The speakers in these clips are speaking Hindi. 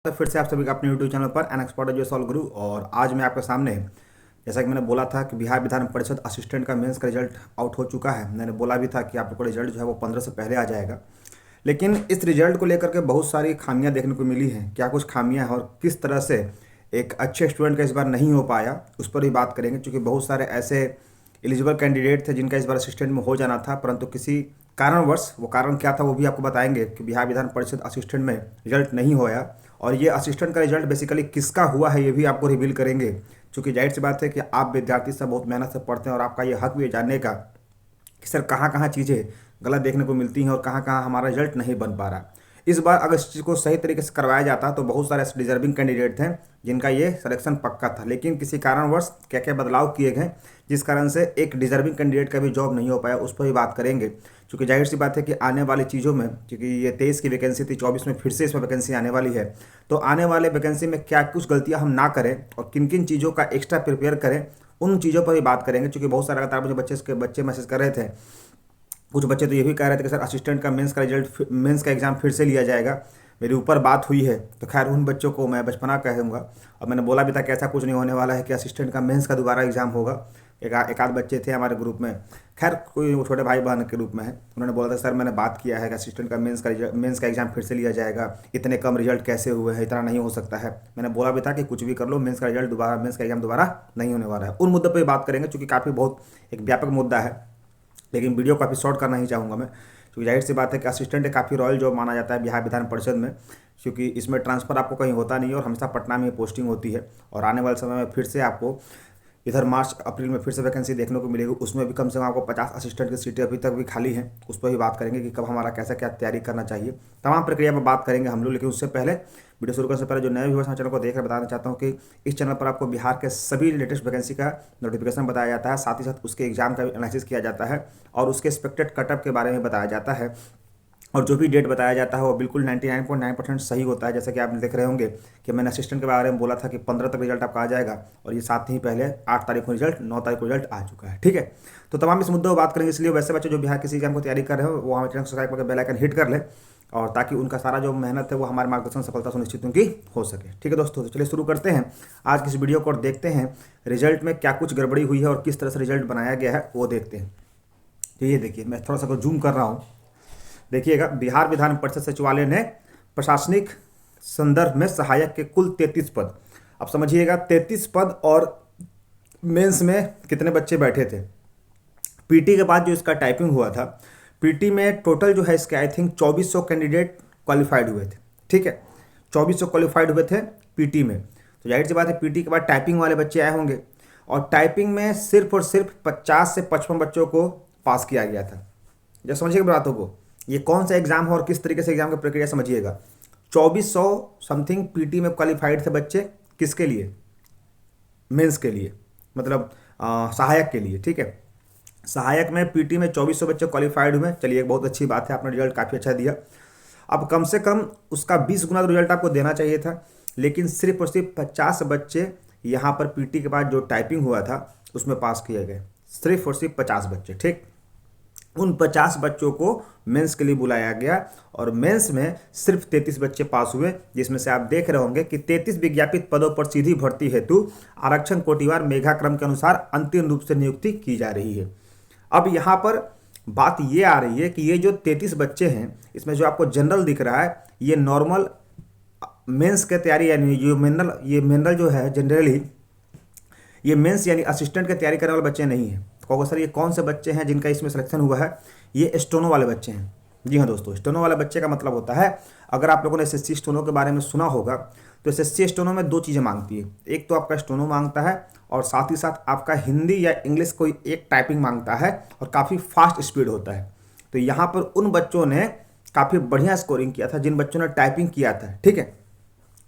तो फिर से आप सभी का अपने यूट्यूब चैनल पर एन एक्सपर्ट एजुकेशन गुरु। और आज मैं आपके सामने, जैसा कि मैंने बोला था कि बिहार विधान परिषद असिस्टेंट का मेंस का रिजल्ट आउट हो चुका है। मैंने बोला भी था कि आप लोग का रिजल्ट जो है वो 15 से पहले आ जाएगा। लेकिन इस रिजल्ट को लेकर के बहुत सारी खामियां देखने को मिली हैं। क्या कुछ खामियां हैं और किस तरह से एक अच्छे स्टूडेंट का इस बार नहीं हो पाया, उस पर भी बात करेंगे। क्योंकि बहुत सारे ऐसे एलिजिबल कैंडिडेट थे जिनका इस बार असिस्टेंट में हो जाना था, परंतु किसी कारणवश, वो कारण क्या था वो भी आपको बताएंगे कि बिहार विधान परिषद असिस्टेंट में रिजल्ट नहीं होया। और ये असिस्टेंट का रिजल्ट बेसिकली किसका हुआ है ये भी आपको रिवील करेंगे। क्योंकि जाहिर सी बात है कि आप विद्यार्थी सब बहुत मेहनत से पढ़ते हैं और आपका ये हक भी है जानने का कि सर कहाँ कहाँ चीज़ें गलत देखने को मिलती हैं और कहाँ कहाँ हमारा रिजल्ट नहीं बन पा रहा। इस बार अगर इस चीज़ को सही तरीके से करवाया जाता तो बहुत सारे ऐसे डिजर्विंग कैंडिडेट थे जिनका ये सिलेक्शन पक्का था। लेकिन किसी कारणवश क्या क्या बदलाव किए गए जिस कारण से एक डिजर्विंग कैंडिडेट का भी जॉब नहीं हो पाया, उस पर भी बात करेंगे। क्योंकि जाहिर सी बात है कि आने वाली चीज़ों में, क्योंकि ये 23 की वैकेंसी थी, 24 में फिर से इसमें वैकेंसी आने वाली है, तो आने वाले वैकेंसी में क्या कुछ गलतियां हम ना करें और किन किन चीज़ों का एक्स्ट्रा प्रिपेयर करें, उन चीज़ों पर भी बात करेंगे। क्योंकि बहुत सारे लगातार मुझे बच्चे मैसेज कर रहे थे। कुछ बच्चे तो ये भी कह रहे थे कि सर असिस्टेंट का मेंस का एग्ज़ाम फिर से लिया जाएगा। मेरी ऊपर बात हुई है तो खैर उन बच्चों को मैं बचपना कहूँगा। और मैंने बोला भी था कि ऐसा कुछ नहीं होने वाला है कि असिस्टेंट का मेंस का दोबारा एग्ज़ाम होगा। एक आध बच्चे थे हमारे ग्रुप में, खैर कोई वो छोटे भाई बहन के रूप में है, उन्होंने बोला था सर मैंने बात किया है कि असिस्टेंट का मेंस का एग्ज़ाम फिर से लिया जाएगा, इतने कम रिजल्ट कैसे हुए हैं, इतना नहीं हो सकता है। मैंने बोला भी था कि कुछ भी कर लो, मेंस का एग्ज़ाम दोबारा नहीं होने वाला है। उन मुद्दों पर बात करेंगे क्योंकि काफ़ी बहुत एक व्यापक मुद्दा है। लेकिन वीडियो काफ़ी शॉर्ट करना ही चाहूँगा मैं, क्योंकि जाहिर सी बात है कि असिस्टेंट एक काफ़ी रॉयल जॉब माना जाता है बिहार विधान परिषद में। क्योंकि इसमें ट्रांसफ़र आपको कहीं होता नहीं है और हमेशा पटना में ही पोस्टिंग होती है। और आने वाले समय में फिर से आपको इधर मार्च अप्रैल में फिर से वैकेंसी देखने को मिलेगी। उसमें भी कम से कम आपको 50 असिस्टेंट की सीटें अभी तक भी खाली हैं। उस पर भी बात करेंगे कि कब हमारा कैसा क्या तैयारी करना चाहिए, तमाम प्रक्रिया में बात करेंगे हम लोग। लेकिन उससे पहले, वीडियो शुरू करने से पहले जो नए व्यूअर्स चैनल को देख रहे, बताना चाहता हूँ कि इस चैनल पर आपको बिहार के सभी लेटेस्ट वैकेंसी का नोटिफिकेशन बताया जाता है। साथ ही साथ उसके एग्जाम का भी एनालिसिस किया जाता है और उसके एक्सपेक्टेड कटअप के बारे में बताया जाता है। और जो भी डेट बताया जाता है वो बिल्कुल 99.9% सही होता है। जैसा कि आप देख रहे होंगे कि मैंने असिस्टेंट के बारे में बोला था कि 15 तक रिजल्ट आपका आ जाएगा, और ये साथ ही पहले 8 तारीख को रिजल्ट, 9 तारीख को रिजल्ट आ चुका है। ठीक है, तो तमाम इस मुद्दे पर बात करेंगे। इसलिए वैसे बच्चे जो बिहार किसी एग्जाम को तैयारी कर रहे हो वो हमारे चैनल को सब्सक्राइब करके बेल आइकन हिट कर ले, और ताकि उनका सारा जो मेहनत है वो हमारे मार्गदर्शन सफलता सुनिश्चित उनकी हो सके। ठीक है दोस्तों, तो चलिए शुरू करते हैं आज की इस वीडियो को और देखते हैं रिजल्ट में क्या कुछ गड़बड़ी हुई है और किस तरह से रिजल्ट बनाया गया है वो देखते हैं। तो ये देखिए, मैं थोड़ा सा जूम कर रहा हूँ, देखिएगा। बिहार विधान परिषद सचिवालय ने प्रशासनिक संदर्भ में सहायक के कुल 33 पद, अब समझिएगा 33 पद, और मेंस में कितने बच्चे बैठे थे। पीटी के बाद जो इसका टाइपिंग हुआ था, पीटी में टोटल जो है इसके आई थिंक 2400 कैंडिडेट क्वालिफाइड हुए थे। ठीक है, 2400 क्वालिफाइड हुए थे पीटी में। तो जाहिर सी बात है पीटी के बाद टाइपिंग वाले बच्चे आए होंगे, और टाइपिंग में सिर्फ और सिर्फ 50 से 55 बच्चों को पास किया गया था। जब समझिएगा बातों को, ये कौन सा एग्जाम है और किस तरीके से एग्जाम की प्रक्रिया समझिएगा। 2400 समथिंग पीटी में क्वालिफाइड थे बच्चे, किसके लिए? मेंस के लिए, मतलब सहायक के लिए। ठीक है, सहायक में पीटी में 2400 बच्चे क्वालिफाइड हुए। चलिए, एक बहुत अच्छी बात है, आपने रिजल्ट काफ़ी अच्छा दिया। अब कम से कम उसका 20 गुना रिजल्ट आपको देना चाहिए था, लेकिन सिर्फ और सिर्फ 50 बच्चे यहाँ पर पीटी के बाद जो टाइपिंग हुआ था उसमें पास किए गए, सिर्फ और सिर्फ 50 बच्चे। ठीक, उन 50 बच्चों को मेंस के लिए बुलाया गया, और मेंस में सिर्फ 33 बच्चे पास हुए, जिसमें से आप देख रहे होंगे कि 33 विज्ञापित पदों पर सीधी भर्ती हेतु आरक्षण कोटिवार मेघाक्रम के अनुसार अंतिम रूप से नियुक्ति की जा रही है। अब यहाँ पर बात ये आ रही है कि ये जो 33 बच्चे हैं, इसमें जो आपको जनरल दिख रहा है ये नॉर्मल मेंस के तैयारी, यानी ये मेनल जो है जनरली ये मेंस यानी असिस्टेंट की तैयारी करने वाले बच्चे नहीं हैं। कहोगे सर ये कौन से बच्चे हैं जिनका इसमें सिलेक्शन हुआ है? ये स्टेनो वाले बच्चे हैं। जी हाँ दोस्तों, स्टेनो वाले बच्चे का मतलब होता है, अगर आप लोगों ने एसएससी स्टेनो के बारे में सुना होगा तो एसएससी स्टेनो में 2 चीज़ें मांगती है। एक तो आपका स्टेनो मांगता है, और साथ ही साथ आपका हिंदी या इंग्लिश कोई एक टाइपिंग मांगता है, और काफ़ी फास्ट स्पीड होता है। तो यहाँ पर उन बच्चों ने काफ़ी बढ़िया स्कोरिंग किया था जिन बच्चों ने टाइपिंग किया था। ठीक है,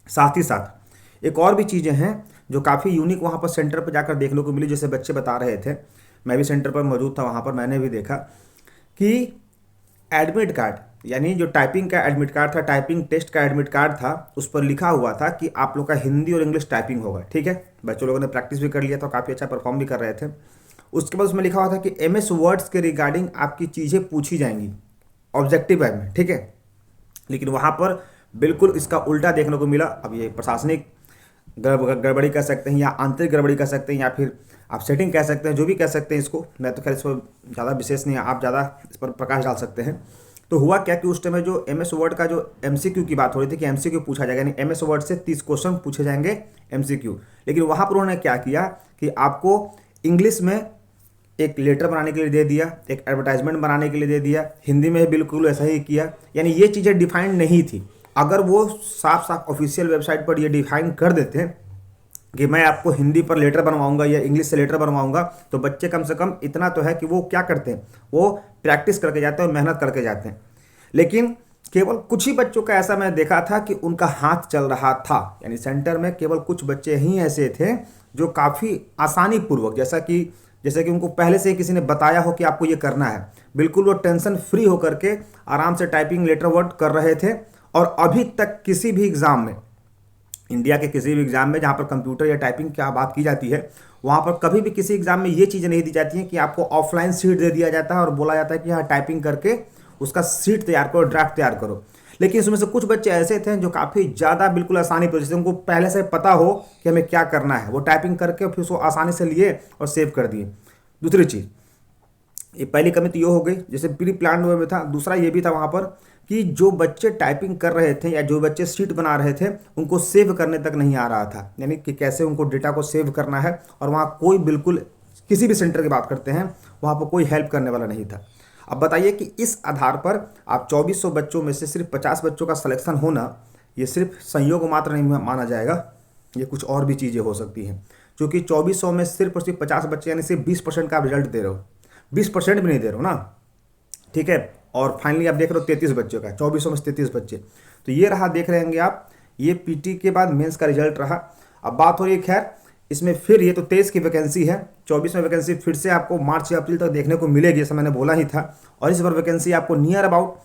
साथ ही साथ एक और भी चीज़ें हैं जो काफ़ी यूनिक वहाँ पर सेंटर पर जाकर देखने को मिली। जैसे बच्चे बता रहे थे, मैं भी सेंटर पर मौजूद था, वहाँ पर मैंने भी देखा कि एडमिट कार्ड, यानी जो टाइपिंग का एडमिट कार्ड था, टाइपिंग टेस्ट का एडमिट कार्ड था, उस पर लिखा हुआ था कि आप लोग का हिंदी और इंग्लिश टाइपिंग होगा। ठीक है, बच्चों लोगों ने प्रैक्टिस भी कर लिया था, काफ़ी अच्छा परफॉर्म भी कर रहे थे। उसके बाद उसमें लिखा हुआ था कि MS वर्ड्स के रिगार्डिंग आपकी चीज़ें पूछी जाएंगी ऑब्जेक्टिव है में। ठीक है, लेकिन वहाँ पर बिल्कुल इसका उल्टा देखने को मिला। अब ये प्रशासनिक गड़बड़ी कह सकते हैं या आंतरिक गड़बड़ी कह सकते हैं या फिर आप सेटिंग कह सकते हैं, जो भी कह सकते हैं इसको। मैं तो खैर इसको ज़्यादा विशेष नहीं है, आप ज़्यादा इस पर प्रकाश डाल सकते हैं। तो हुआ क्या कि उस टाइम में जो एमएस वर्ड का जो एमसीक्यू की बात हो रही थी कि एमसीक्यू पूछा जाएगा, यानी एमएस वर्ड से 30 क्वेश्चन पूछे जाएंगे एमसीक्यू। लेकिन वहाँ पर उन्होंने क्या किया कि आपको इंग्लिश में एक लेटर बनाने के लिए दे दिया, एक एडवर्टाइजमेंट बनाने के लिए दे दिया, हिंदी में बिल्कुल ऐसा ही किया। यानी ये चीज़ें डिफाइंड नहीं थी। अगर वो साफ साफ ऑफिशियल वेबसाइट पर ये डिफाइन कर देते कि मैं आपको हिंदी पर लेटर बनवाऊंगा या इंग्लिश से लेटर बनवाऊंगा, तो बच्चे कम से कम इतना तो है कि वो क्या करते हैं, वो प्रैक्टिस करके जाते हैं और मेहनत करके जाते हैं। लेकिन केवल कुछ ही बच्चों का ऐसा मैं देखा था कि उनका हाथ चल रहा था। यानी सेंटर में केवल कुछ बच्चे ही ऐसे थे जो काफ़ी आसानी पूर्वक, जैसे कि उनको पहले से ही किसी ने बताया हो कि आपको ये करना है, बिल्कुल वो टेंशन फ्री होकर के आराम से टाइपिंग लेटर वर्ड कर रहे थे। और अभी तक किसी भी एग्ज़ाम में, इंडिया के किसी भी एग्ज़ाम में जहाँ पर कंप्यूटर या टाइपिंग की बात की जाती है, वहाँ पर कभी भी किसी एग्ज़ाम में ये चीज़ें नहीं दी जाती हैं कि आपको ऑफलाइन सीट दे दिया जाता है और बोला जाता है कि यहाँ टाइपिंग करके उसका सीट तैयार करो, ड्राफ्ट तैयार करो। लेकिन इसमें से कुछ बच्चे ऐसे थे जो काफ़ी ज़्यादा बिल्कुल आसानी पर, जैसे उनको पहले से पता हो कि हमें क्या करना है, वो टाइपिंग करके फिर उसको आसानी से लिए और सेव कर दिए। दूसरी चीज़, ये पहली कमी तो ये हो गई जैसे प्री प्लान वे में था। दूसरा ये भी था वहाँ पर कि जो बच्चे टाइपिंग कर रहे थे या जो बच्चे शीट बना रहे थे, उनको सेव करने तक नहीं आ रहा था, यानी कि कैसे उनको डेटा को सेव करना है। और वहाँ कोई बिल्कुल, किसी भी सेंटर की बात करते हैं, वहाँ पर कोई हेल्प करने वाला नहीं था। अब बताइए कि इस आधार पर आप 2400 बच्चों में से सिर्फ 50 बच्चों का सिलेक्शन होना, ये सिर्फ संयोग मात्र नहीं माना जाएगा, ये कुछ और भी चीज़ें हो सकती हैं। क्योंकि 2400 में सिर्फ और सिर्फ 50 बच्चे, यानी सिर्फ 20% का आप रिजल्ट दे रहे हो, 20% भी नहीं दे रहे हो ना, ठीक है। और फाइनली आप देख रहे हो 33 बच्चों का, 2400 में 33 बच्चे। तो ये रहा, देख रहे होंगे आप, ये पीटी के बाद मेंस का रिजल्ट रहा। अब बात हो रही है, खैर इसमें फिर ये तो 23 की वैकेंसी है, 24 में वैकेंसी फिर से आपको मार्च या अप्रैल तक देखने को मिलेगी, जैसा मैंने बोला ही था। और इस बार वैकेंसी आपको नियर अबाउट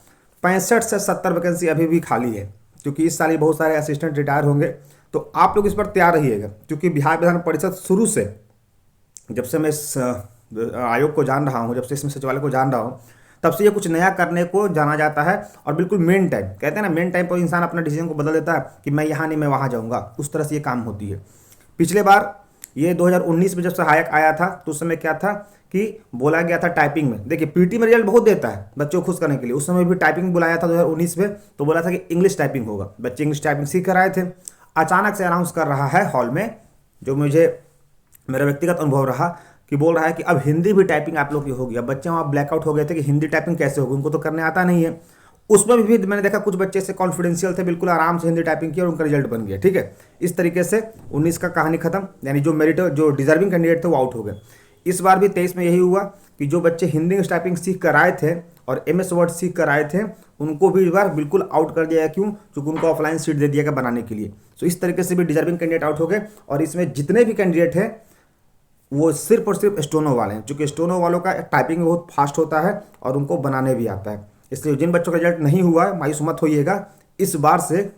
65 से 70 वैकेंसी अभी भी खाली है, क्योंकि इस साल ही बहुत सारे असिस्टेंट रिटायर होंगे। तो आप लोग इस पर तैयार रहिएगा, क्योंकि बिहार विधान परिषद शुरू से, जब से मैं इस आयोग को जान रहा हूँ, जब से इसमें सचिवालय को जान रहा हूँ, तब से ये कुछ नया करने को जाना जाता है। और बिल्कुल मेन टाइम, कहते हैं ना, मेन टाइम पर इंसान अपना डिसीजन को बदल देता है कि मैं यहाँ नहीं मैं वहाँ जाऊँगा, उस तरह से ये काम होती है। पिछले बार ये 2019 में जब सहायक आया था, तो उस समय क्या था कि बोला गया था टाइपिंग में, देखिए पीटी में रिजल्ट बहुत देता है बच्चों को खुश करने के लिए, उस समय भी टाइपिंग बुलाया था 2019 में, तो बोला था कि इंग्लिश टाइपिंग होगा, बच्चे इंग्लिश टाइपिंग सीख कर आए थे। अचानक से अनाउंस कर रहा है हॉल में, जो मुझे मेरा व्यक्तिगत अनुभव रहा, कि बोल रहा है कि अब हिंदी भी टाइपिंग आप लोग की होगी। अब बच्चे वहाँ ब्लैकआउट हो गए थे कि हिंदी टाइपिंग कैसे होगी, उनको तो करने आता नहीं है। उसमें भी मैंने देखा कुछ बच्चे से कॉन्फिडेंशियल थे, बिल्कुल आराम से हिंदी टाइपिंग किया और उनका रिजल्ट बन गया, ठीक है। इस तरीके से 19 का कहानी खत्म, यानी जो मेरिट, जो डिजर्विंग कैंडिडेट थे वो आउट हो गए। इस बार भी 23 में यही हुआ कि जो बच्चे हिंदी टाइपिंग सीख कर आए थे और एमएस वर्ड सीख कर आए थे, उनको भी इस बार बिल्कुल आउट कर दिया। क्यों? क्योंकि उनको ऑफलाइन सीट दे दिया गया बनाने के लिए। तो इस तरीके से भी डिजर्विंग कैंडिडेट आउट हो गए। और इसमें जितने भी कैंडिडेट हैं वो सिर्फ और सिर्फ स्टोनो वाले हैं, क्योंकि स्टोनो वालों का टाइपिंग बहुत फास्ट होता है और उनको बनाने भी आता है। इसलिए जिन बच्चों का रिजल्ट नहीं हुआ है, मायूस मत होइएगा, इस बार से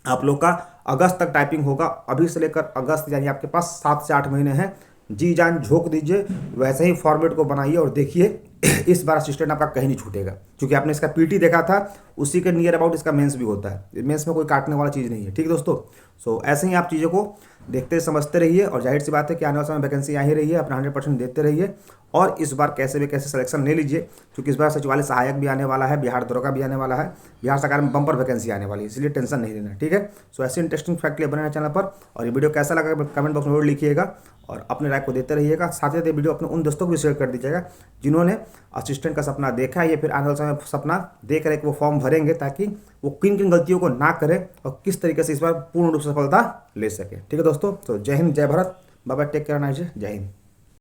आप लोग का अगस्त तक टाइपिंग होगा। अभी से लेकर अगस्त, यानी आपके पास 7 से 8 महीने हैं, जी जान झोंक दीजिए, वैसे ही फॉर्मेट को बनाइए और देखिए इस बार असिस्टेंट आपका कहीं नहीं छूटेगा। क्योंकि आपने इसका पीटी देखा था, उसी के नियर अबाउट इसका मेंस भी होता है। मेंस में कोई काटने वाला चीज़ नहीं है, ठीक है दोस्तों। सो ऐसे ही आप चीज़ों को देखते समझते रहिए, और जाहिर सी बात है कि आने वाले समय वैकेंसी आ ही रही है, अपना 100% देते रहिए। और इस बार कैसे भी कैसे सिलेक्शन ले लीजिए, क्योंकि इस बार सचिवालय सहायक भी आने वाला है, बिहार दरोगा भी आने वाला है, बिहार सरकार में बम्पर वैकेंसी आने वाली है, इसलिए टेंशन नहीं लेना, ठीक है। सो ऐसे इंटरेस्टिंग फैक्ट लिए बने हैं चैनल पर। और ये वीडियो कैसा लगा कमेंट बॉक्स में जरूर लिखिएगा और अपने राय को देते रहिएगा। साथ ही साथ वीडियो अपने उन दोस्तों को भी शेयर कर दीजिएगा जिन्होंने असिस्टेंट का सपना देखा है या फिर आने वाले समय सपना देख रहे कि वो फॉर्म भरेंगे, ताकि वो किन किन गलतियों को ना करें और किस तरीके से इस बार पूर्ण रूप से सफलता ले सके, ठीक है दोस्तों। तो जय हिंद, जय भारत, बाबा, टेक केयर, जय हिंद।